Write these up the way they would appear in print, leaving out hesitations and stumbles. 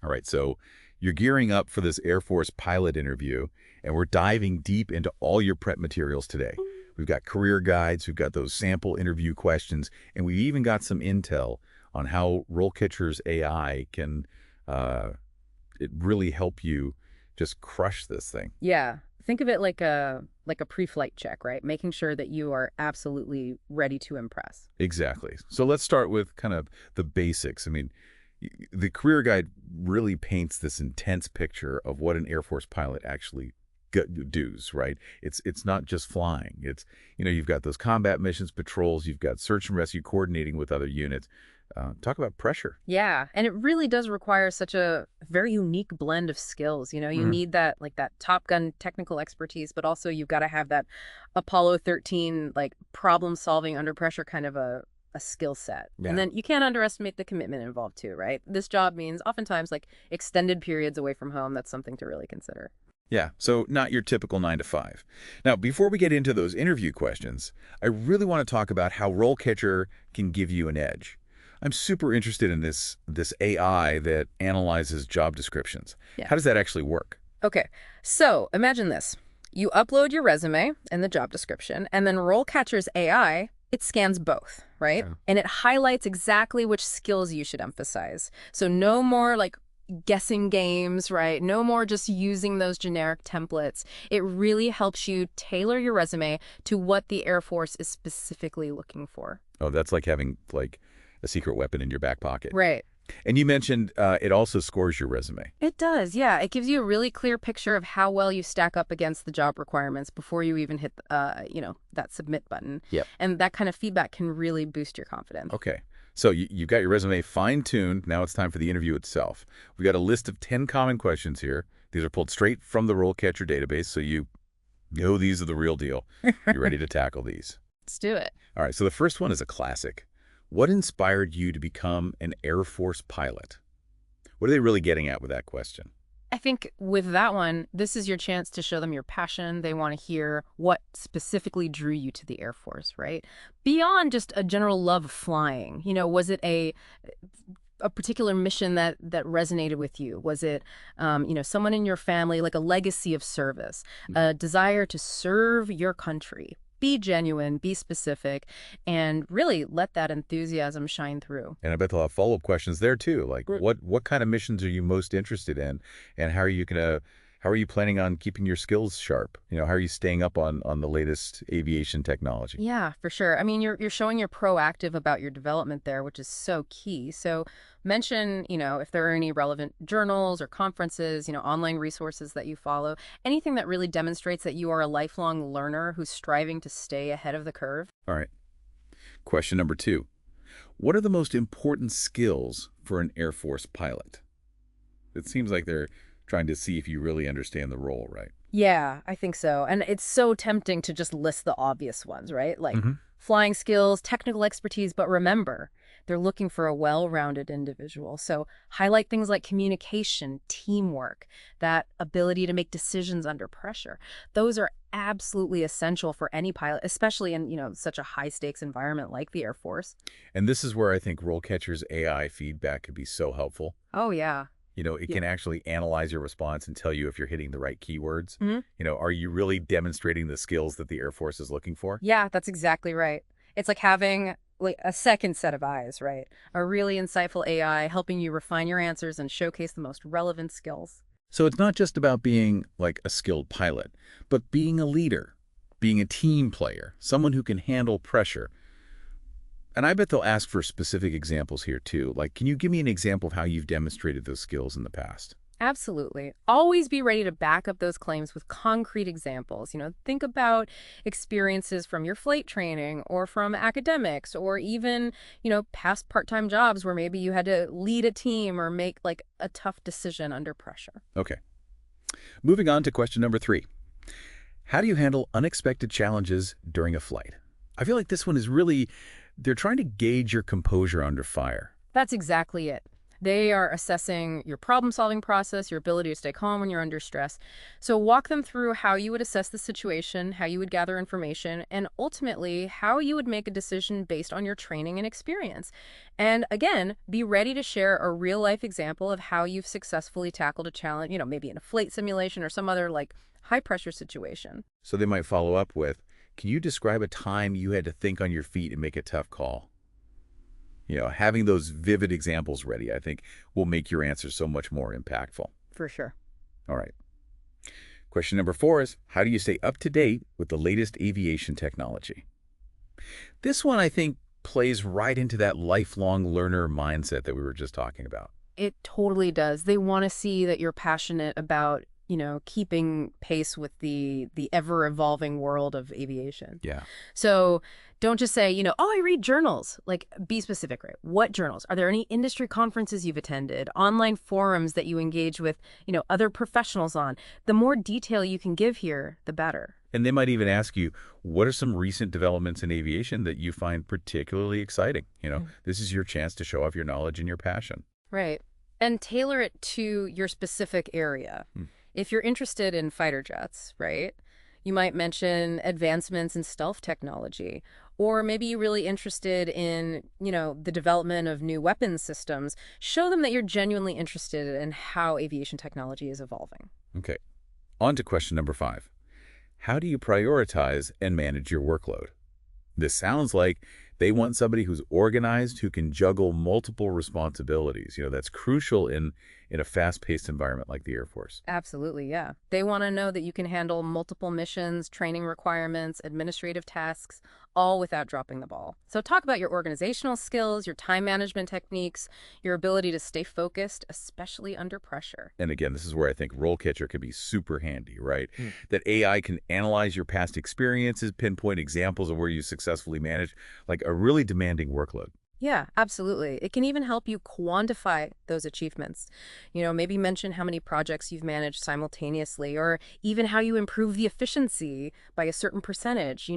All right, so you're gearing up for this Air Force pilot interview, and we're diving deep into all your prep materials today. We've got career guides, we've got those sample interview questions, and we've even got some intel on how RoleCatcher's AI can it really help you just crush this thing. Yeah. Think of it like a pre-flight check, right? Making sure that you are absolutely ready to impress. Exactly. So let's start with kind of the basics. I mean, the career guide really paints this intense picture of what an Air Force pilot actually does, right? It's not just flying. It's, you've got those combat missions, patrols, you've got search and rescue coordinating with other units. Talk about pressure. Yeah, and it really does require such a very unique blend of skills. You need that Top Gun technical expertise, but also you've got to have that Apollo 13 problem solving under pressure kind of a skill set. Yeah. And then you can't underestimate the commitment involved too, right? This job means oftentimes extended periods away from home. That's something to really consider. Yeah, so not your typical 9 to 5. Now, before we get into those interview questions, I really want to talk about how RoleCatcher can give you an edge. I'm super interested in this AI that analyzes job descriptions. Yeah. How does that actually work? Okay, so imagine this. You upload your resume and the job description, and then RoleCatcher's AI, it scans both, right? Yeah. And it highlights exactly which skills you should emphasize. So no more guessing games, right? No more just using those generic templates. It really helps you tailor your resume to what the Air Force is specifically looking for. Oh, that's like having a secret weapon in your back pocket. Right. And you mentioned it also scores your resume. It does, yeah. It gives you a really clear picture of how well you stack up against the job requirements before you even hit, that submit button. Yep. And that kind of feedback can really boost your confidence. Okay. So you've got your resume fine-tuned. Now it's time for the interview itself. We've got a list of 10 common questions here. These are pulled straight from the RoleCatcher database, so you know these are the real deal. You're ready to tackle these. Let's do it. All right, so the first one is a classic. What inspired you to become an Air Force pilot? What are they really getting at with that question? I think with that one, this is your chance to show them your passion. They want to hear what specifically drew you to the Air Force, right? Beyond just a general love of flying. Was it a particular mission that resonated with you? Was it, someone in your family, like a legacy of service, a desire to serve your country? Be genuine, be specific, and really let that enthusiasm shine through. And I bet they'll have follow-up questions there too, like Right. what kind of missions are you most interested in, and how are you planning on keeping your skills sharp? How are you staying up on the latest aviation technology? Yeah, for sure. I mean, you're showing you're proactive about your development there, which is so key. So mention, if there are any relevant journals or conferences, online resources that you follow, anything that really demonstrates that you are a lifelong learner who's striving to stay ahead of the curve. All right. Question number 2. What are the most important skills for an Air Force pilot? It seems like they're trying to see if you really understand the role, right? Yeah, I think so. And it's so tempting to just list the obvious ones, right? Like Mhm. flying skills, technical expertise, but remember, they're looking for a well-rounded individual. So highlight things like communication, teamwork, that ability to make decisions under pressure. Those are absolutely essential for any pilot, especially in, such a high-stakes environment like the Air Force. And this is where I think RoleCatcher's AI feedback could be so helpful. Oh, yeah. It can actually analyze your response and tell you if you're hitting the right keywords. Mhm. Are you really demonstrating the skills that the Air Force is looking for? Yeah, that's exactly right. It's like having a second set of eyes, right? A really insightful AI helping you refine your answers and showcase the most relevant skills. So it's not just about being like a skilled pilot, but being a leader, being a team player, someone who can handle pressure. And I bet they'll ask for specific examples here too. Like, can you give me an example of how you've demonstrated those skills in the past? Absolutely. Always be ready to back up those claims with concrete examples. Think about experiences from your flight training or from academics or even, past part-time jobs where maybe you had to lead a team or make a tough decision under pressure. Okay. Moving on to question number 3. How do you handle unexpected challenges during a flight? I feel like this one is really, they're trying to gauge your composure under fire. That's exactly it. They are assessing your problem-solving process, your ability to stay calm when you're under stress. So walk them through how you would assess the situation, how you would gather information, and ultimately how you would make a decision based on your training and experience. And again, be ready to share a real-life example of how you've successfully tackled a challenge, maybe in a flight simulation or some other like high-pressure situation. So they might follow up with, can you describe a time you had to think on your feet and make a tough call? Having those vivid examples ready, I think, will make your answer so much more impactful. For sure. All right. Question number 4 is, how do you stay up to date with the latest aviation technology? This one, I think, plays right into that lifelong learner mindset that we were just talking about. It totally does. They want to see that you're passionate about, keeping pace with the ever-evolving world of aviation. Yeah. So don't just say, oh, I read journals. Like, be specific, right? What journals? Are there any industry conferences you've attended? Online forums that you engage with, other professionals on? The more detail you can give here, the better. And they might even ask you, what are some recent developments in aviation that you find particularly exciting? This is your chance to show off your knowledge and your passion. Right. And tailor it to your specific area. If you're interested in fighter jets, right, you might mention advancements in stealth technology. Or maybe you're really interested in, the development of new weapons systems. Show them that you're genuinely interested in how aviation technology is evolving. Okay. On to question number 5. How do you prioritize and manage your workload? This sounds like they want somebody who's organized, who can juggle multiple responsibilities. That's crucial in a fast-paced environment like the Air Force. Absolutely, yeah. They want to know that you can handle multiple missions, training requirements, administrative tasks, all without dropping the ball. So talk about your organizational skills, your time management techniques, your ability to stay focused, especially under pressure. And again, this is where I think RoleCatcher can be super handy, right? That AI can analyze your past experiences, pinpoint examples of where you successfully manage like a really demanding workload. Yeah, absolutely. It can even help you quantify those achievements. Maybe mention how many projects you've managed simultaneously, or even how you improve the efficiency by a certain percentage.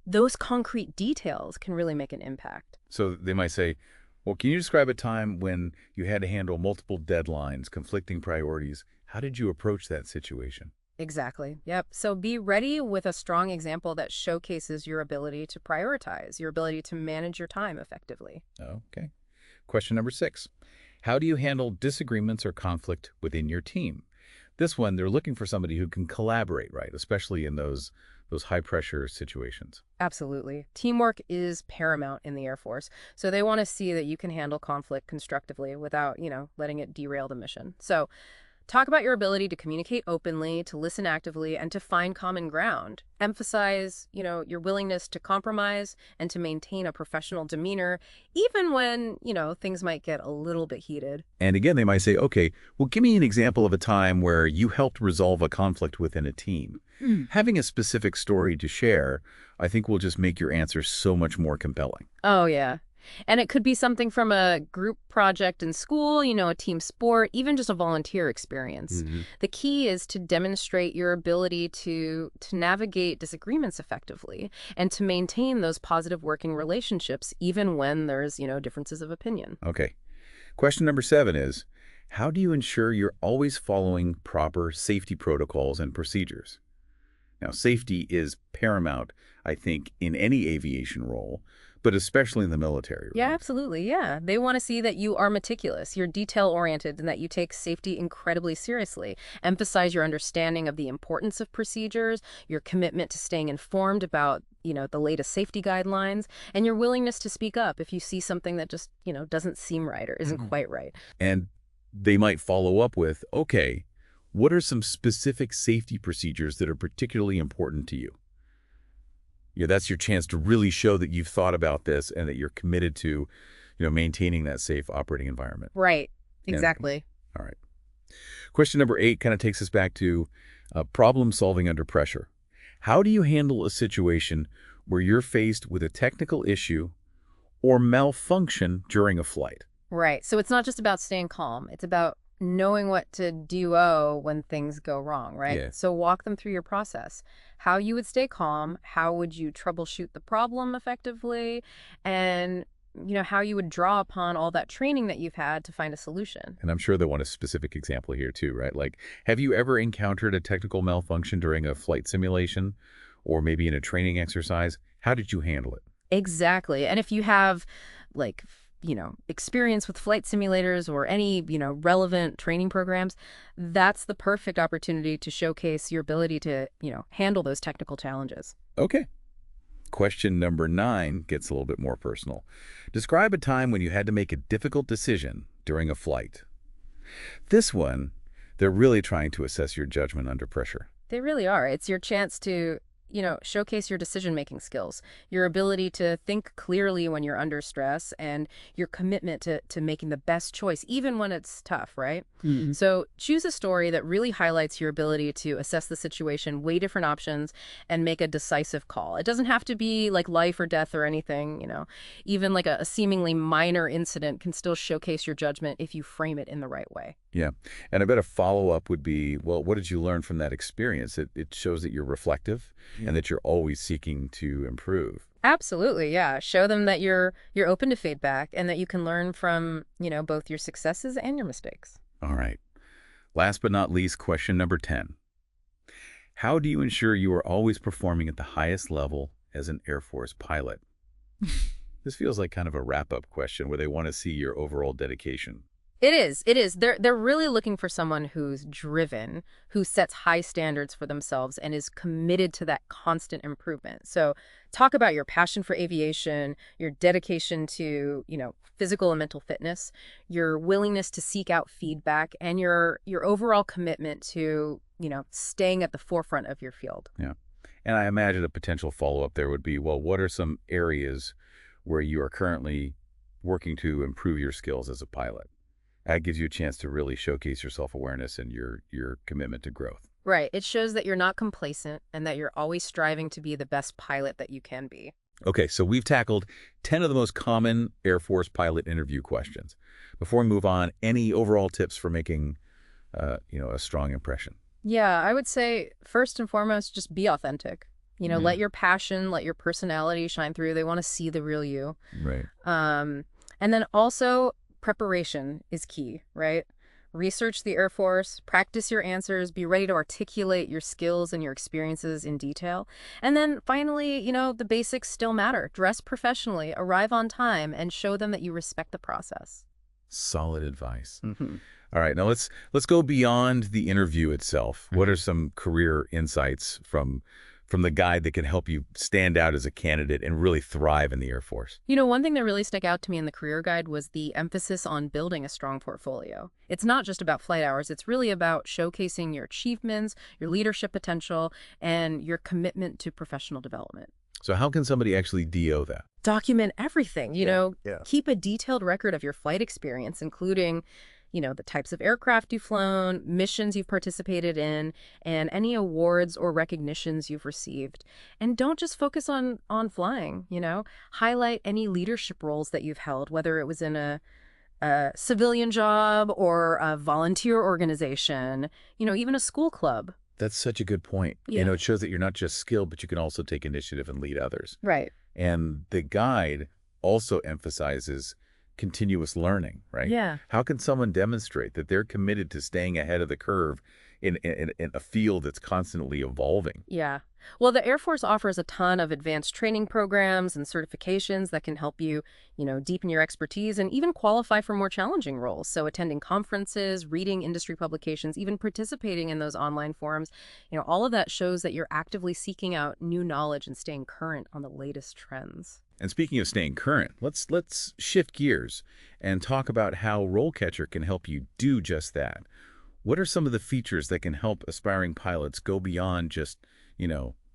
Those concrete details can really make an impact. So they might say, well, can you describe a time when you had to handle multiple deadlines, conflicting priorities? How did you approach that situation? Exactly. Yep. So be ready with a strong example that showcases your ability to prioritize, your ability to manage your time effectively. Okay. Question number 6. How do you handle disagreements or conflict within your team? This one, they're looking for somebody who can collaborate, right? Especially in those high-pressure situations. Absolutely. Teamwork is paramount in the Air Force. So they want to see that you can handle conflict constructively without, letting it derail the mission. So talk about your ability to communicate openly, to listen actively, and to find common ground. Emphasize, your willingness to compromise and to maintain a professional demeanor, even when, things might get a little bit heated. And again, they might say, okay, well, give me an example of a time where you helped resolve a conflict within a team. Having a specific story to share, I think will just make your answer so much more compelling. Oh, yeah. And it could be something from a group project in school, a team sport, even just a volunteer experience. The key is to demonstrate your ability to navigate disagreements effectively and to maintain those positive working relationships, even when there's, differences of opinion. Okay. Question number 7 is, how do you ensure you're always following proper safety protocols and procedures? Now, safety is paramount, I think, in any aviation role, but especially in the military. Yeah, absolutely. Yeah. They want to see that you are meticulous, you're detail-oriented, and that you take safety incredibly seriously. Emphasize your understanding of the importance of procedures, your commitment to staying informed about, the latest safety guidelines, and your willingness to speak up if you see something that just, doesn't seem right or isn't quite right. And they might follow up with, okay, what are some specific safety procedures that are particularly important to you? That's your chance to really show that you've thought about this and that you're committed to, maintaining that safe operating environment. Right. Exactly. All right. Question number 8 kind of takes us back to problem solving under pressure. How do you handle a situation where you're faced with a technical issue or malfunction during a flight? Right. So it's not just about staying calm. It's about knowing what to do when things go wrong, right? Yeah. So walk them through your process. How you would stay calm, how would you troubleshoot the problem effectively, and how you would draw upon all that training that you've had to find a solution. And I'm sure they want a specific example here too, right? Like, have you ever encountered a technical malfunction during a flight simulation or maybe in a training exercise? How did you handle it? Exactly. And if you have like, experience with flight simulators or any, relevant training programs, that's the perfect opportunity to showcase your ability to, handle those technical challenges. Okay. Question number 9 gets a little bit more personal. Describe a time when you had to make a difficult decision during a flight. This one, they're really trying to assess your judgment under pressure. They really are. It's your chance to, showcase your decision-making skills, your ability to think clearly when you're under stress, and your commitment to making the best choice, even when it's tough, right? So choose a story that really highlights your ability to assess the situation, weigh different options, and make a decisive call. It doesn't have to be like life or death or anything, Even like a seemingly minor incident can still showcase your judgment if you frame it in the right way. Yeah. And I bet a follow-up would be, well, what did you learn from that experience? It shows that you're reflective and that you're always seeking to improve. Absolutely, yeah. Show them that you're open to feedback and that you can learn from, both your successes and your mistakes. All right. Last but not least, question number 10. How do you ensure you are always performing at the highest level as an Air Force pilot? This feels like kind of a wrap-up question where they want to see your overall dedication. It is. It is. They're really looking for someone who's driven, who sets high standards for themselves and is committed to that constant improvement. So talk about your passion for aviation, your dedication to, physical and mental fitness, your willingness to seek out feedback, and your overall commitment to, staying at the forefront of your field. Yeah. And I imagine a potential follow-up there would be, well, what are some areas where you are currently working to improve your skills as a pilot? That gives you a chance to really showcase your self-awareness and your commitment to growth. Right. It shows that you're not complacent and that you're always striving to be the best pilot that you can be. Okay, so we've tackled 10 of the most common Air Force pilot interview questions. Before we move on, any overall tips for making, a strong impression? Yeah, I would say first and foremost, just be authentic. Let your passion, let your personality shine through. They want to see the real you. Right. And then also preparation is key, right? Research the Air Force, practice your answers, be ready to articulate your skills and your experiences in detail. And then finally, the basics still matter. Dress professionally, arrive on time, and show them that you respect the process. Solid advice. All right, now let's go beyond the interview itself. What are some career insights from the guide that can help you stand out as a candidate and really thrive in the Air Force? One thing that really stuck out to me in the career guide was the emphasis on building a strong portfolio. It's not just about flight hours. It's really about showcasing your achievements, your leadership potential, and your commitment to professional development. So how can somebody actually DO that? Document everything, keep a detailed record of your flight experience, including the types of aircraft you've flown, missions you've participated in, and any awards or recognitions you've received. And don't just focus on flying, highlight any leadership roles that you've held, whether it was in a civilian job or a volunteer organization, even a school club. That's such a good point. Yeah. It shows that you're not just skilled, but you can also take initiative and lead others. Right. And the guide also emphasizes continuous learning, right? Yeah. How can someone demonstrate that they're committed to staying ahead of the curve in a field that's constantly evolving? Yeah. Well, the Air Force offers a ton of advanced training programs and certifications that can help you, deepen your expertise and even qualify for more challenging roles. So attending conferences, reading industry publications, even participating in those online forums, all of that shows that you're actively seeking out new knowledge and staying current on the latest trends. And speaking of staying current, let's shift gears and talk about how RoleCatcher can help you do just that. What are some of the features that can help aspiring pilots go beyond just,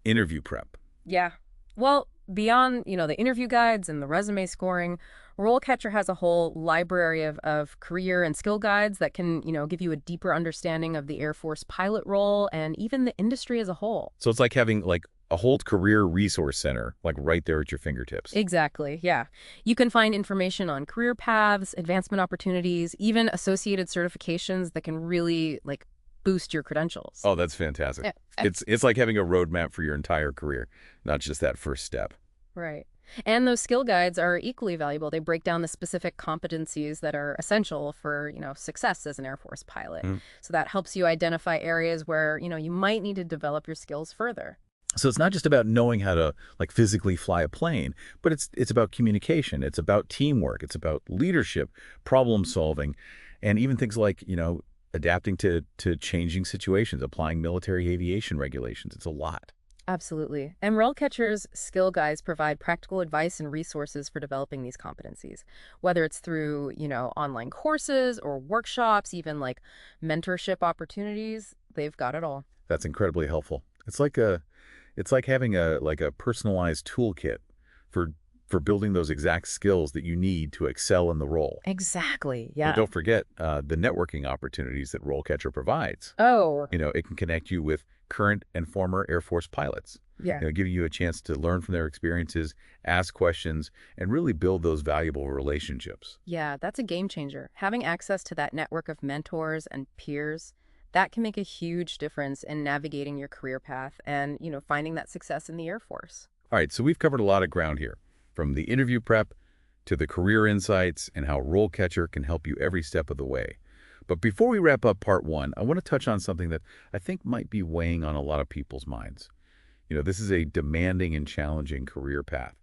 interview prep? Yeah. Well, beyond, the interview guides and the resume scoring, RoleCatcher has a whole library of career and skill guides that can, give you a deeper understanding of the Air Force pilot role and even the industry as a whole. So it's like having a whole career resource center, right there at your fingertips. Exactly, yeah. You can find information on career paths, advancement opportunities, even associated certifications that can really, boost your credentials. Oh, that's fantastic. Yeah. It's like having a roadmap for your entire career, not just that first step. Right. And those skill guides are equally valuable. They break down the specific competencies that are essential for, success as an Air Force pilot. Mm. So that helps you identify areas where, you might need to develop your skills further. So it's not just about knowing how to like physically fly a plane, but it's about communication. It's about teamwork. It's about leadership, problem solving, and even things like, adapting to changing situations, applying military aviation regulations. It's a lot. Absolutely. And RoleCatcher's skill guides provide practical advice and resources for developing these competencies, whether it's through, online courses or workshops, even like mentorship opportunities. They've got it all. That's incredibly helpful. It's like having a personalized toolkit for building those exact skills that you need to excel in the role. Exactly. And Yeah. don't forget the networking opportunities that RoleCatcher provides. Oh, It can connect you with current and former Air Force pilots, yeah. giving you a chance to learn from their experiences, ask questions, and really build those valuable relationships. Yeah, that's a game changer. Having access to that network of mentors and peers, that can make a huge difference in navigating your career path and, finding that success in the Air Force. All right, so we've covered a lot of ground here, from the interview prep to the career insights and how RoleCatcher can help you every step of the way. But before we wrap up part one, I want to touch on something that I think might be weighing on a lot of people's minds. This is a demanding and challenging career path.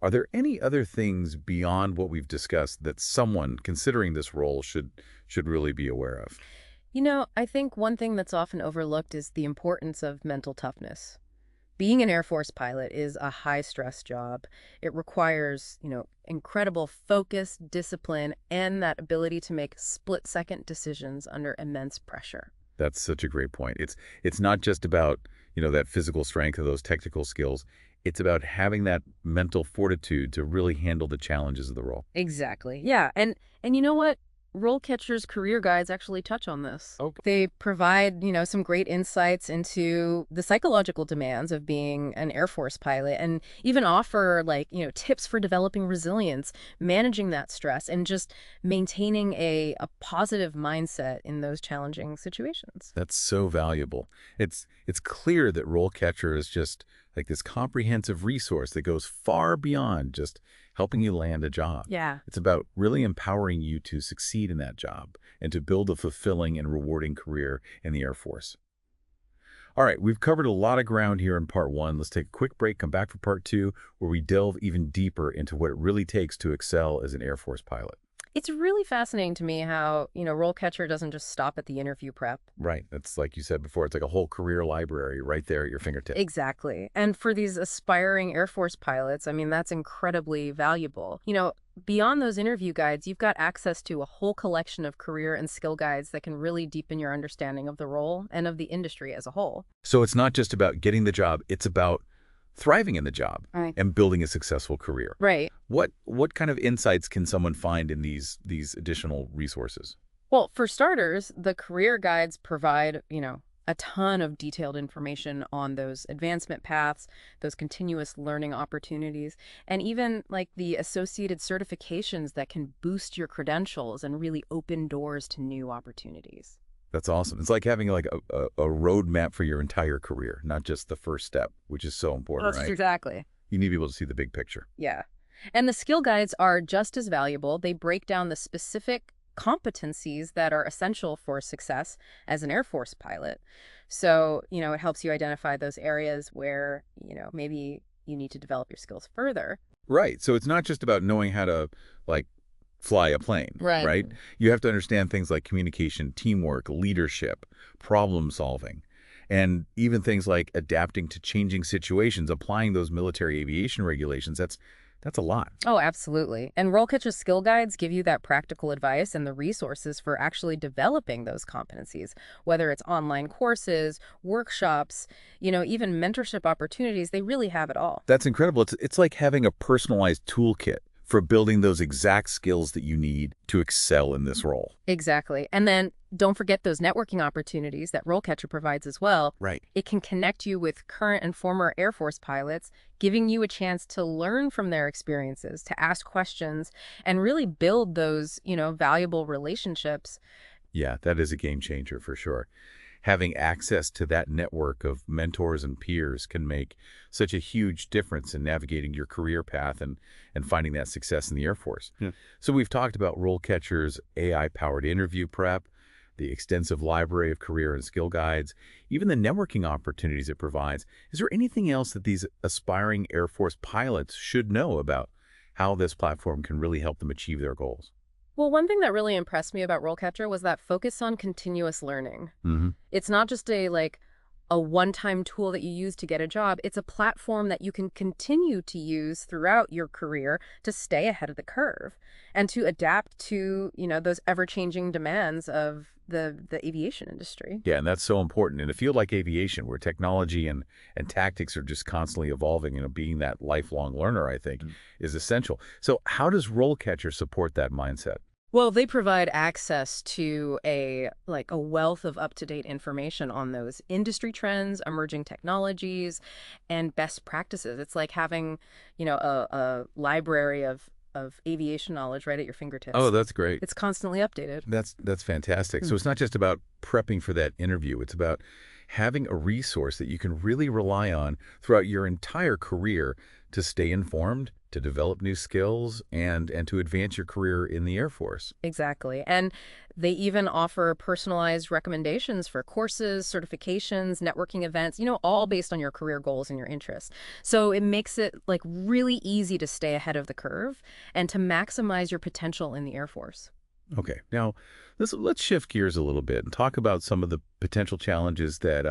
Are there any other things beyond what we've discussed that someone considering this role should really be aware of? I think one thing that's often overlooked is the importance of mental toughness. Being an Air Force pilot is a high-stress job. It requires, incredible focus, discipline, and that ability to make split-second decisions under immense pressure. That's such a great point. It's not just about, that physical strength or those technical skills. It's about having that mental fortitude to really handle the challenges of the role. Exactly. Yeah. And you know what? RoleCatcher's career guides actually touch on this. Okay. They provide, some great insights into the psychological demands of being an Air Force pilot and even offer tips for developing resilience, managing that stress, and just maintaining a positive mindset in those challenging situations. That's so valuable. It's clear that RoleCatcher is just like this comprehensive resource that goes far beyond just helping you land a job. Yeah. It's about really empowering you to succeed in that job and to build a fulfilling and rewarding career in the Air Force. All right, we've covered a lot of ground here in part one. Let's take a quick break, come back for part two, where we delve even deeper into what it really takes to excel as an Air Force pilot. It's really fascinating to me how, RoleCatcher doesn't just stop at the interview prep. Right. That's like you said before, it's like a whole career library right there at your fingertips. Exactly. And for these aspiring Air Force pilots, that's incredibly valuable. Beyond those interview guides, you've got access to a whole collection of career and skill guides that can really deepen your understanding of the role and of the industry as a whole. So it's not just about getting the job, it's about thriving in the job Right. and building a successful career. Right. What kind of insights can someone find in these additional resources? Well, for starters, the career guides provide, a ton of detailed information on those advancement paths, those continuous learning opportunities, and even like the associated certifications that can boost your credentials and really open doors to new opportunities. That's awesome. It's like having like a roadmap for your entire career, not just the first step, which is so important, right? Exactly. You need to be able to see the big picture. Yeah. And the skill guides are just as valuable. They break down the specific competencies that are essential for success as an Air Force pilot. So, it helps you identify those areas where, maybe you need to develop your skills further. Right. So it's not just about knowing how to like fly a plane, Right. right? You have to understand things like communication, teamwork, leadership, problem solving, and even things like adapting to changing situations, applying those military aviation regulations. That's a lot. Oh, absolutely. And RoleCatcher skill guides give you that practical advice and the resources for actually developing those competencies, whether it's online courses, workshops, even mentorship opportunities. They really have it all. That's incredible. It's like having a personalized toolkit for building those exact skills that you need to excel in this role. Exactly. And then don't forget those networking opportunities that RoleCatcher provides as well. Right. It can connect you with current and former Air Force pilots, giving you a chance to learn from their experiences, to ask questions, and really build those, valuable relationships. Yeah, that is a game changer for sure. having access to that network of mentors and peers can make such a huge difference in navigating your career path and finding that success in the Air Force. Yeah. So we've talked about RoleCatcher's AI-powered interview prep, the extensive library of career and skill guides, even the networking opportunities it provides. Is there anything else that these aspiring Air Force pilots should know about how this platform can really help them achieve their goals? Well, one thing that really impressed me about RoleCatcher was that focus on continuous learning. Mm-hmm. It's not just a one-time tool that you use to get a job. It's a platform that you can continue to use throughout your career to stay ahead of the curve and to adapt to, those ever-changing demands of the aviation industry. Yeah, and that's so important in a field like aviation, where technology and tactics are just constantly evolving. Being that lifelong learner, I think, is essential. So how does RoleCatcher support that mindset? Well, they provide access to a wealth of up-to-date information on those industry trends, emerging technologies, and best practices. It's like having, a library of aviation knowledge right at your fingertips. Oh, that's great. It's constantly updated. That's fantastic. So it's not just about prepping for that interview. It's about having a resource that you can really rely on throughout your entire career to stay informed, to develop new skills, and to advance your career in the Air Force. Exactly. And they even offer personalized recommendations for courses, certifications, networking events, all based on your career goals and your interests. So it makes it really easy to stay ahead of the curve and to maximize your potential in the Air Force. Okay, now let's shift gears a little bit and talk about some of the potential challenges that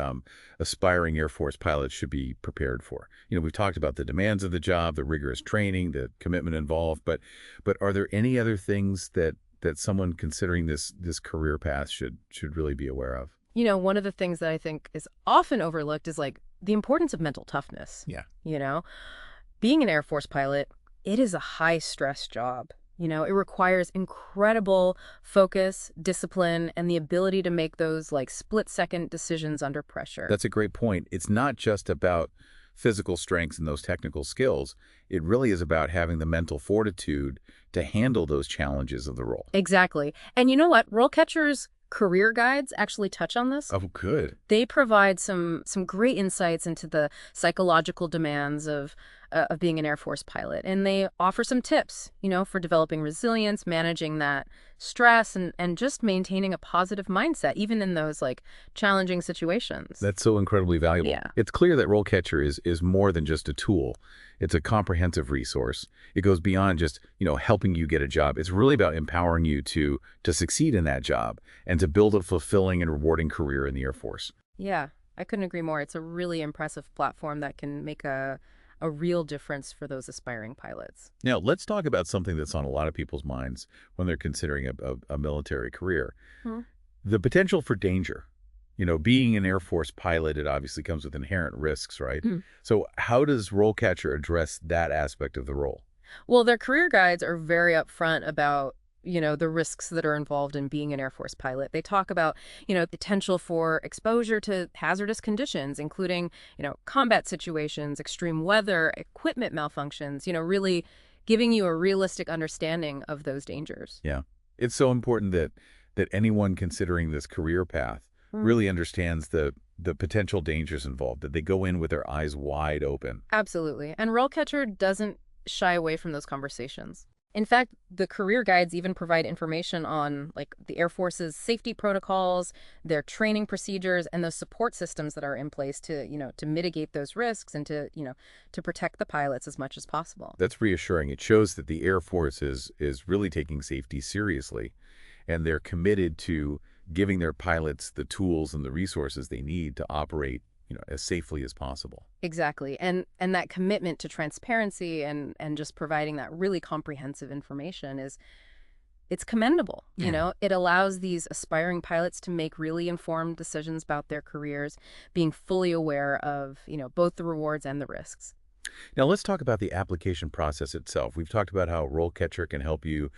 aspiring Air Force pilots should be prepared for. We've talked about the demands of the job, the rigorous training, the commitment involved, but are there any other things that someone considering this career path should really be aware of? One of the things that I think is often overlooked is the importance of mental toughness. Yeah. Being an Air Force pilot, it is a high-stress job. It requires incredible focus, discipline, and the ability to make those split-second decisions under pressure. That's a great point. It's not just about physical strengths and those technical skills. It really is about having the mental fortitude to handle those challenges of the role. Exactly. And you know what? RoleCatcher's career guides actually touch on this. Oh, good. They provide some great insights into the psychological demands of being an Air Force pilot. And they offer some tips, for developing resilience, managing that stress, and just maintaining a positive mindset, even in those challenging situations. That's so incredibly valuable. Yeah. It's clear that RoleCatcher is more than just a tool. It's a comprehensive resource. It goes beyond just, helping you get a job. It's really about empowering you to succeed in that job and to build a fulfilling and rewarding career in the Air Force. Yeah, I couldn't agree more. It's a really impressive platform that can make a real difference for those aspiring pilots. Now, let's talk about something that's on a lot of people's minds when they're considering a military career. The potential for danger. Being an Air Force pilot, it obviously comes with inherent risks, right? So how does RoleCatcher address that aspect of the role? Well, their career guides are very upfront about the risks that are involved in being an Air Force pilot. They talk about, potential for exposure to hazardous conditions, including, combat situations, extreme weather, equipment malfunctions, really giving you a realistic understanding of those dangers. Yeah. It's so important that anyone considering this career path really understands the potential dangers involved, that they go in with their eyes wide open. Absolutely. And RoleCatcher doesn't shy away from those conversations. In fact, the career guides even provide information on the Air Force's safety protocols, their training procedures, and those support systems that are in place to, to mitigate those risks and to protect the pilots as much as possible. That's reassuring. It shows that the Air Force is really taking safety seriously, and they're committed to giving their pilots the tools and the resources they need to operate as safely as possible. Exactly. And that commitment to transparency and just providing that really comprehensive information it's commendable. It allows these aspiring pilots to make really informed decisions about their careers, being fully aware of, both the rewards and the risks. Now, let's talk about the application process itself. We've talked about how RoleCatcher can help you,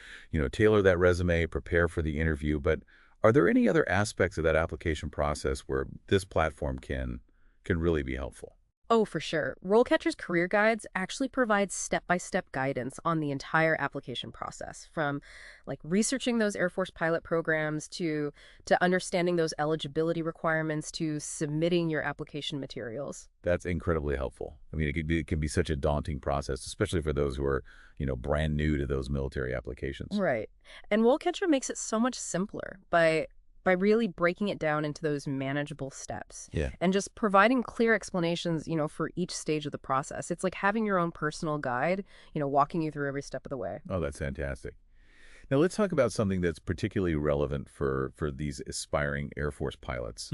tailor that resume, prepare for the interview, but are there any other aspects of that application process where this platform can really be helpful? Oh, for sure. RoleCatcher's career guides actually provide step-by-step guidance on the entire application process, from like researching those Air Force pilot programs to understanding those eligibility requirements to submitting your application materials. That's incredibly helpful. I mean, it can be such a daunting process, especially for those who are, brand new to those military applications. Right. And RoleCatcher makes it so much simpler by really breaking it down into those manageable steps Yeah. and just providing clear explanations, for each stage of the process. It's like having your own personal guide, walking you through every step of the way. Oh, that's fantastic. Now let's talk about something that's particularly relevant for these aspiring Air Force pilots,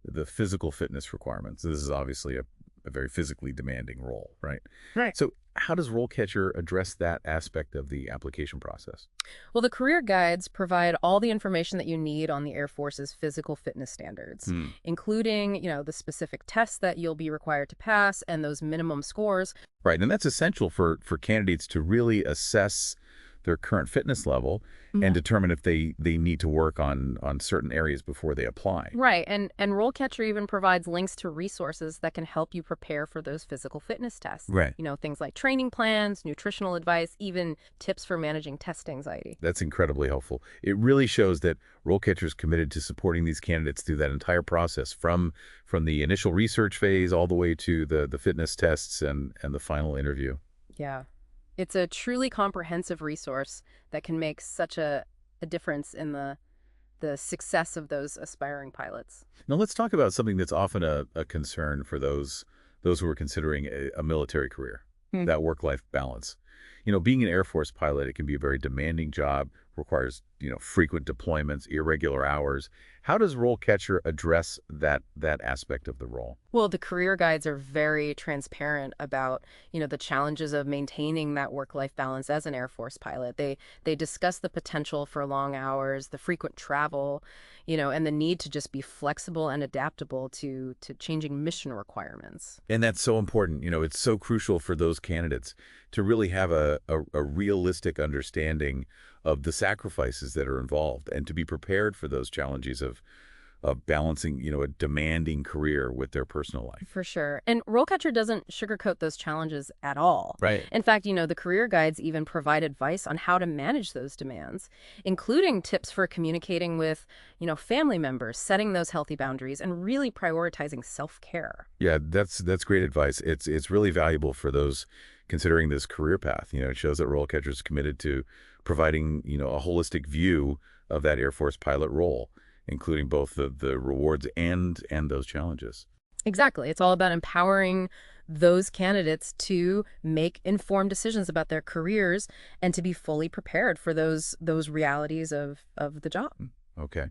the physical fitness requirements. This is obviously a very physically demanding role, right? Right. So how does RoleCatcher address that aspect of the application process? Well, the career guides provide all the information that you need on the Air Force's physical fitness standards, Hmm. including, the specific tests that you'll be required to pass and those minimum scores. Right, and that's essential for candidates to really assess their current fitness level and determine if they need to work on certain areas before they apply. Right, and RoleCatcher even provides links to resources that can help you prepare for those physical fitness tests. Right. Things like training plans, nutritional advice, even tips for managing test anxiety. That's incredibly helpful. It really shows that RoleCatcher is committed to supporting these candidates through that entire process, from the initial research phase all the way to the fitness tests and the final interview. Yeah. It's a truly comprehensive resource that can make such a difference in the success of those aspiring pilots. Now let's talk about something that's often a concern for those who are considering a military career, that work-life balance. Being an Air Force pilot, it can be a very demanding job, requires, frequent deployments, irregular hours. How does RoleCatcher address that aspect of the role? Well, the career guides are very transparent about, the challenges of maintaining that work-life balance as an Air Force pilot. They discuss the potential for long hours, the frequent travel, and the need to just be flexible and adaptable to changing mission requirements. And that's so important. It's so crucial for those candidates to really have a realistic understanding of the sacrifices that are involved and to be prepared for those challenges of balancing, a demanding career with their personal life. For sure. And RoleCatcher doesn't sugarcoat those challenges at all. Right. In fact, the career guides even provide advice on how to manage those demands, including tips for communicating with, family members, setting those healthy boundaries, and really prioritizing self-care. Yeah, that's great advice. It's really valuable for those considering this career path. It shows that RoleCatcher is committed to providing, a holistic view of that Air Force pilot role, including both the rewards and those challenges. Exactly. It's all about empowering those candidates to make informed decisions about their careers and to be fully prepared for those realities of the job. Okay.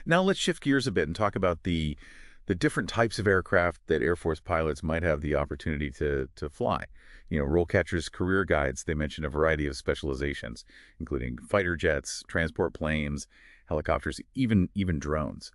Now let's shift gears a bit and talk about the different types of aircraft that Air Force pilots might have the opportunity to fly. RoleCatcher's career guides, they mention a variety of specializations, including fighter jets, transport planes, helicopters, even drones.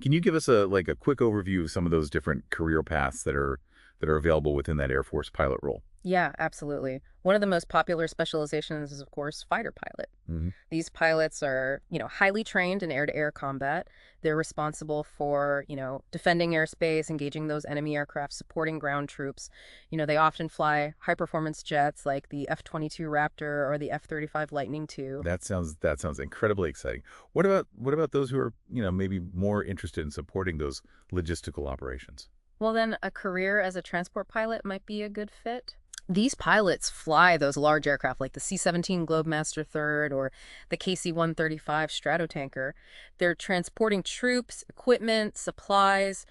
Can you give us a quick overview of some of those different career paths that are available within that Air Force pilot role? Yeah, absolutely. One of the most popular specializations is, of course, fighter pilot. Hmm. These pilots are, highly trained in air-to-air combat. They're responsible for, defending airspace, engaging those enemy aircraft, supporting ground troops. They often fly high-performance jets like the F-22 Raptor or the F-35 Lightning II. That sounds incredibly exciting. What about those who are, maybe more interested in supporting those logistical operations? Well, then a career as a transport pilot might be a good fit. These pilots fly those large aircraft like the C-17 Globemaster III or the KC-135 Stratotanker. They're transporting troops, equipment, supplies,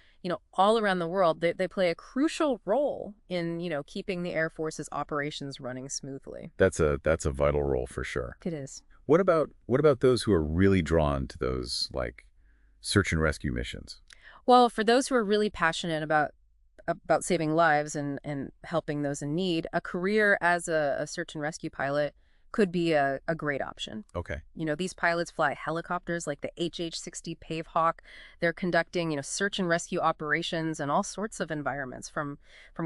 all around the world. They play a crucial role in, keeping the Air Force's operations running smoothly. That's a vital role for sure. It is. What about those who are really drawn to those search and rescue missions? Well, for those who are really passionate about saving lives and helping those in need, a career as a search and rescue pilot could be a great option. Okay. These pilots fly helicopters like the HH-60 Pavehawk. They're conducting, search and rescue operations in all sorts of environments, from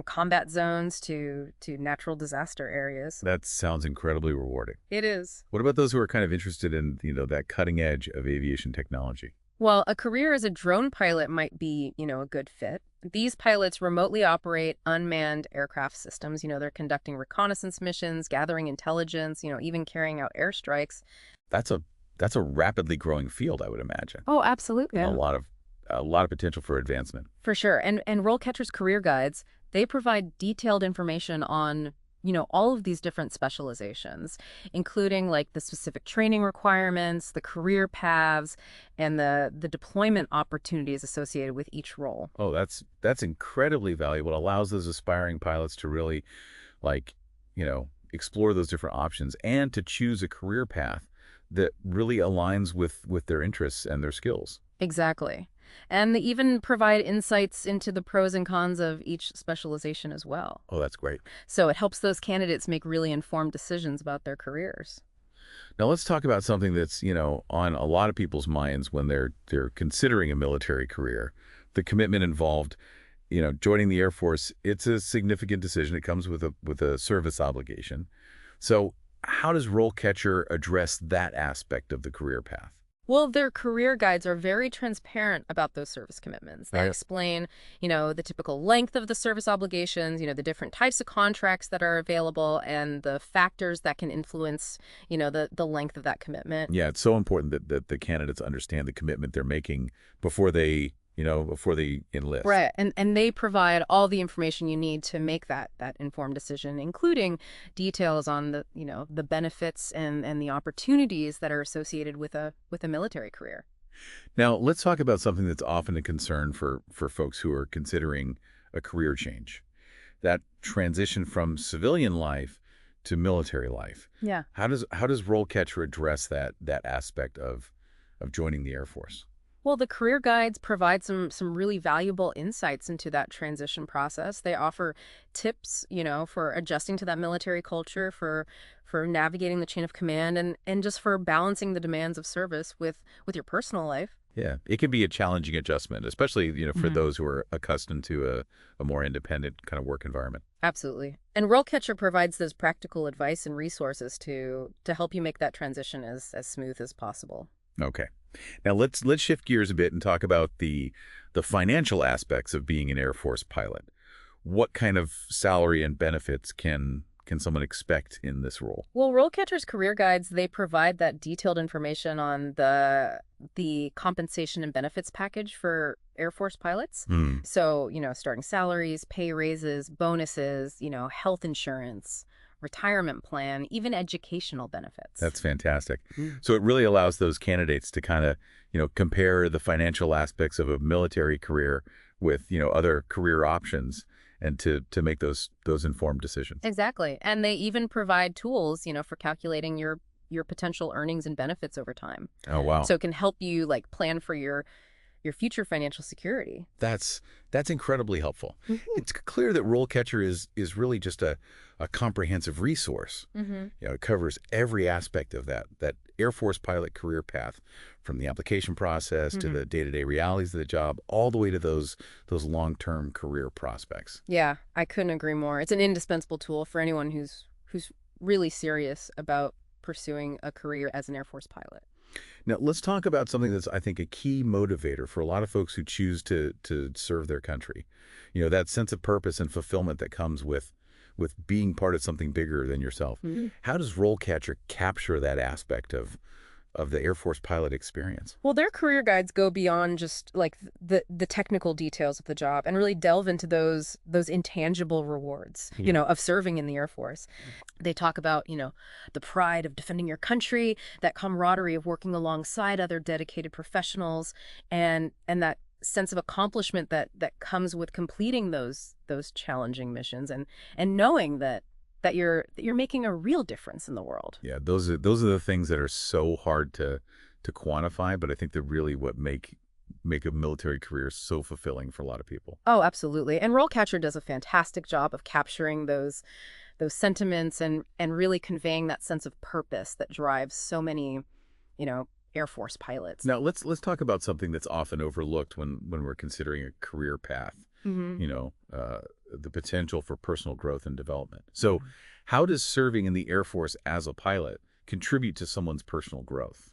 combat zones to natural disaster areas. That sounds incredibly rewarding. It is. What about those who are kind of interested in, that cutting edge of aviation technology? Well, a career as a drone pilot might be, a good fit. These pilots remotely operate unmanned aircraft systems. They're conducting reconnaissance missions, gathering intelligence, even carrying out airstrikes. That's a rapidly growing field, I would imagine, Oh, absolutely. and Yeah. a lot of potential for advancement. For sure. And RoleCatcher's career guides, they provide detailed information on, all of these different specializations, including like the specific training requirements, the career paths, and the deployment opportunities associated with each role. Oh, that's incredibly valuable. It allows those aspiring pilots to really like, explore those different options and to choose a career path that really aligns with their interests and their skills. Exactly. And they even provide insights into the pros and cons of each specialization as well. Oh, that's great. So it helps those candidates make really informed decisions about their careers. Now let's talk about something that's, on a lot of people's minds when they're considering a military career. The commitment involved, joining the Air Force, it's a significant decision. It comes with a service obligation. So how does RoleCatcher address that aspect of the career path? Well, their career guides are very transparent about those service commitments. They Right. explain, the typical length of the service obligations, the different types of contracts that are available, and the factors that can influence, the length of that commitment. Yeah, it's so important that the candidates understand the commitment they're making before they enlist. Right. And they provide all the information you need to make that informed decision, including details on the benefits and the opportunities that are associated with a military career. Now, let's talk about something that's often a concern for folks who are considering a career change. That transition from civilian life to military life. Yeah. How does RoleCatcher address that aspect of joining the Air Force? Well, the career guides provide some really valuable insights into that transition process. They offer tips, for adjusting to that military culture, for navigating the chain of command, and just for balancing the demands of service with your personal life. Yeah, it can be a challenging adjustment, especially, for Mhm. those who are accustomed to a more independent kind of work environment. Absolutely. And RoleCatcher provides those practical advice and resources to help you make that transition as smooth as possible. Okay. Now let's shift gears a bit and talk about the financial aspects of being an Air Force pilot. What kind of salary and benefits can someone expect in this role? Well, RoleCatcher's career guides, they provide that detailed information on the compensation and benefits package for Air Force pilots. Hmm, So, starting salaries, pay raises, bonuses, health insurance, retirement plan, even educational benefits. that's fantastic. Mm. So it really allows those candidates to kind of, compare the financial aspects of a military career with, other career options and to make those informed decisions. Exactly. And they even provide tools, for calculating your potential earnings and benefits over time. Oh, wow. So it can help you like plan for your future financial security. That's incredibly helpful. Mhm. It's clear that RoleCatcher is really just a comprehensive resource. Mm-hmm. It covers every aspect of that Air Force pilot career path, from the application process to Mhm. the day-to-day realities of the job, all the way to those long-term career prospects. Yeah, I couldn't agree more. It's an indispensable tool for anyone who's really serious about pursuing a career as an Air Force pilot. Now, let's talk about something that's, I think, a key motivator for a lot of folks who choose to serve their country. That sense of purpose and fulfillment that comes with being part of something bigger than yourself. Mhm. How does RoleCatcher capture that aspect of the Air Force pilot experience? Well, their career guides go beyond just like the technical details of the job and really delve into those intangible rewards, Yeah. of serving in the Air Force. They talk about, the pride of defending your country, that camaraderie of working alongside other dedicated professionals, and that sense of accomplishment that comes with completing those challenging missions and knowing that you're making a real difference in the world. Yeah, those are the things that are so hard to quantify, but I think they're really what make a military career so fulfilling for a lot of people. Oh, absolutely. And RoleCatcher does a fantastic job of capturing those sentiments and really conveying that sense of purpose that drives so many, Air Force pilots. Now, let's talk about something that's often overlooked when we're considering a career path. Hmm. The potential for personal growth and development. So, how does serving in the Air Force as a pilot contribute to someone's personal growth?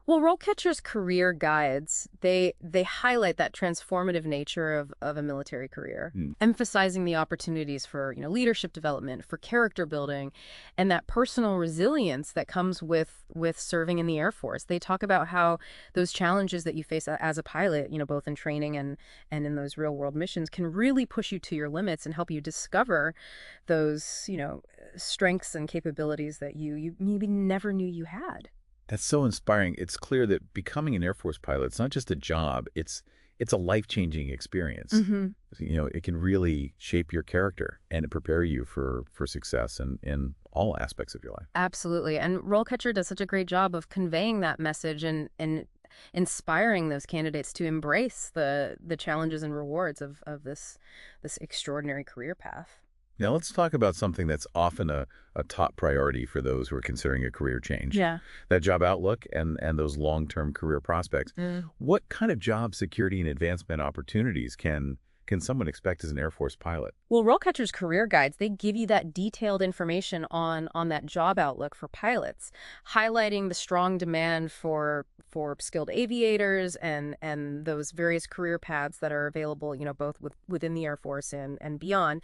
Well, RoleCatcher's career guides, they highlight that transformative nature of a military career, Hmm. emphasizing the opportunities for, leadership development, for character building, and that personal resilience that comes with serving in the Air Force. They talk about how those challenges that you face as a pilot, both in training and in those real-world missions can really push you to your limits and help you discover those, strengths and capabilities that you maybe never knew you had. That's so inspiring. It's clear that becoming an Air Force pilot, it's not just a job, it's a life-changing experience. Hmm. It can really shape your character and prepare you for success in all aspects of your life. Absolutely. And RoleCatcher does such a great job of conveying that message and inspiring those candidates to embrace the challenges and rewards of this extraordinary career path. Now let's talk about something that's often a top priority for those who are considering a career change. Yeah. That job outlook and those long-term career prospects. What kind of job security and advancement opportunities can someone expect as an Air Force pilot? Well, RoleCatcher's career guides, they give you that detailed information on that job outlook for pilots, highlighting the strong demand for skilled aviators and those various career paths that are available, both within the Air Force and beyond.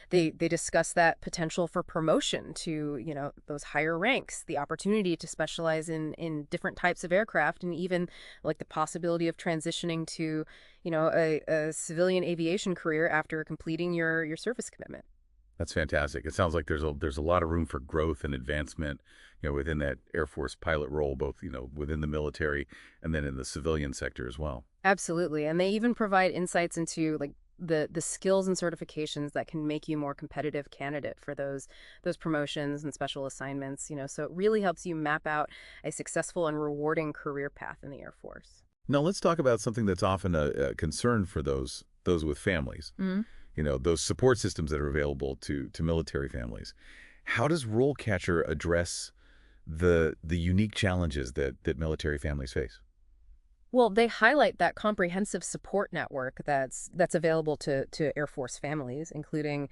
They discuss that potential for promotion to, those higher ranks, the opportunity to specialize in different types of aircraft, and even like the possibility of transitioning to, a civilian aviation career after completing your service commitment. That's fantastic. It sounds like there's a lot of room for growth and advancement, within that Air Force pilot role, both, within the military and then in the civilian sector as well. Absolutely. And they even provide insights into like the skills and certifications that can make you a more competitive candidate for those promotions and special assignments, so it really helps you map out a successful and rewarding career path in the Air Force. Now let's talk about something that's often a concern for those with families. Those support systems that are available to military families. How does RoleCatcher address the unique challenges that military families face? Well, they highlight that comprehensive support network that's available to Air Force families, including,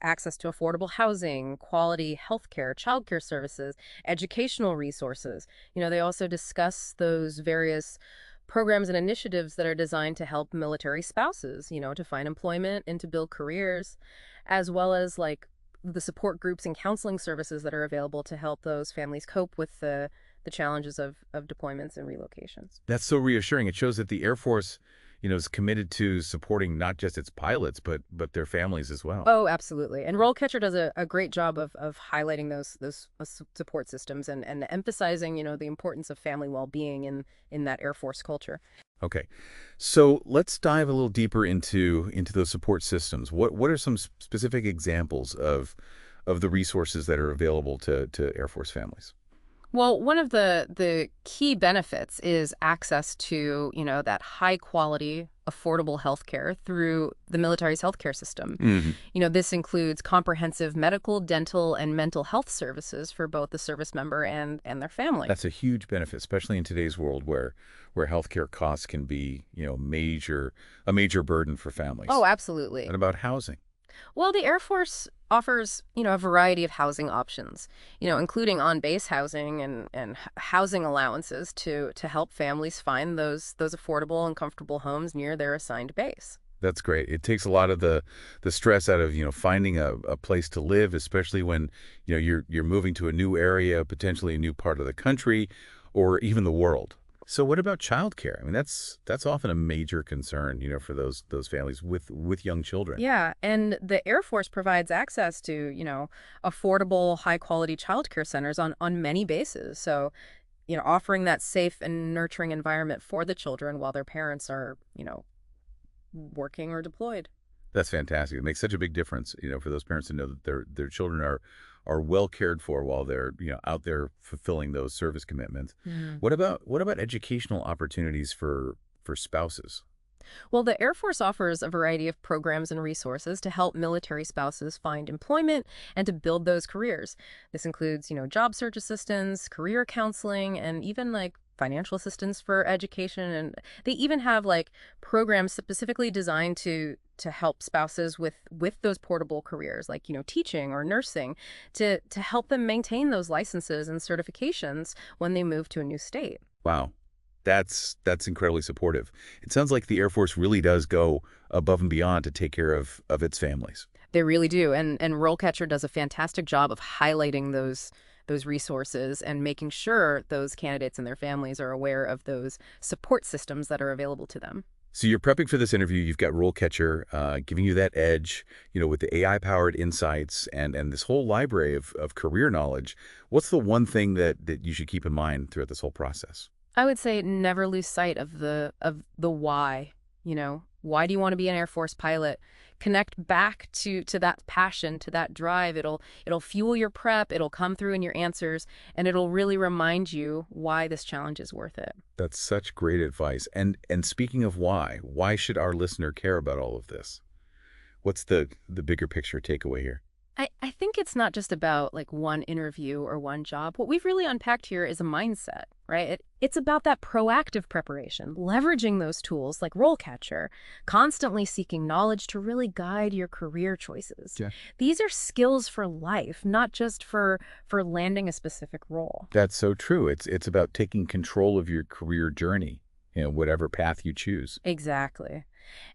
access to affordable housing, quality healthcare, childcare services, educational resources. They also discuss those various programs and initiatives that are designed to help military spouses, to find employment and to build careers, as well as like the support groups and counseling services that are available to help those families cope with the challenges of deployments and relocations. That's so reassuring. It shows that the Air Force, is committed to supporting not just its pilots, but their families as well. Oh, absolutely. And RoleCatcher does a great job of highlighting those support systems and emphasizing, the importance of family well-being in that Air Force culture. Okay, so let's dive a little deeper into those support systems. What are some specific examples of the resources that are available to Air Force families? Well, one of the key benefits is access to, that high quality, affordable healthcare through the military's healthcare system. This includes comprehensive medical, dental, and mental health services for both the service member and their family. That's a huge benefit, especially in today's world where healthcare costs can be, a major burden for families. Oh, absolutely. What about housing? Well, the Air Force offers, a variety of housing options, including on-base housing and housing allowances to help families find those affordable and comfortable homes near their assigned base. That's great. It takes a lot of the stress out of, finding a place to live, especially when, you're moving to a new area, potentially a new part of the country, or even the world. So what about childcare? I mean, that's often a major concern, for those families with young children. Yeah, and the Air Force provides access to, affordable, high-quality childcare centers on many bases. So, offering that safe and nurturing environment for the children while their parents are, working or deployed. That's fantastic. It makes such a big difference, for those parents to know that their children are well cared for while they're, out there fulfilling those service commitments. What about educational opportunities for spouses? Well, the Air Force offers a variety of programs and resources to help military spouses find employment and to build those careers. This includes, job search assistance, career counseling, and even like financial assistance for education. And they even have like programs specifically designed to help spouses with those portable careers like, teaching or nursing to help them maintain those licenses and certifications when they move to a new state. Wow. That's incredibly supportive. It sounds like the Air Force really does go above and beyond to take care of its families. They really do. And RoleCatcher does a fantastic job of highlighting those resources and making sure those candidates and their families are aware of those support systems that are available to them. So you're prepping for this interview. You've got RoleCatcher giving you that edge, with the AI-powered insights and this whole library of career knowledge. What's the one thing that you should keep in mind throughout this whole process? I would say never lose sight of the why. Why do you want to be an Air Force pilot? Connect back to that passion, to that drive. It'll fuel your prep, it'll come through in your answers, and it'll really remind you why this challenge is worth it. That's such great advice. And speaking of why should our listener care about all of this? What's the bigger picture takeaway here? I think it's not just about like one interview or one job. What we've really unpacked here is a mindset, right? It's about that proactive preparation, leveraging those tools like RoleCatcher, constantly seeking knowledge to really guide your career choices. Yeah. These are skills for life, not just for landing a specific role. That's so true. It's about taking control of your career journey, whatever path you choose. Exactly.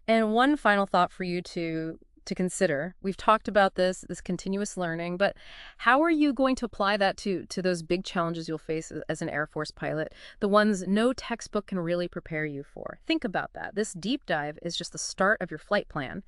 And one final thought for you to consider. We've talked about this continuous learning, but how are you going to apply that to those big challenges you'll face as an Air Force pilot, the ones no textbook can really prepare you for? Think about that. This deep dive is just the start of your flight plan.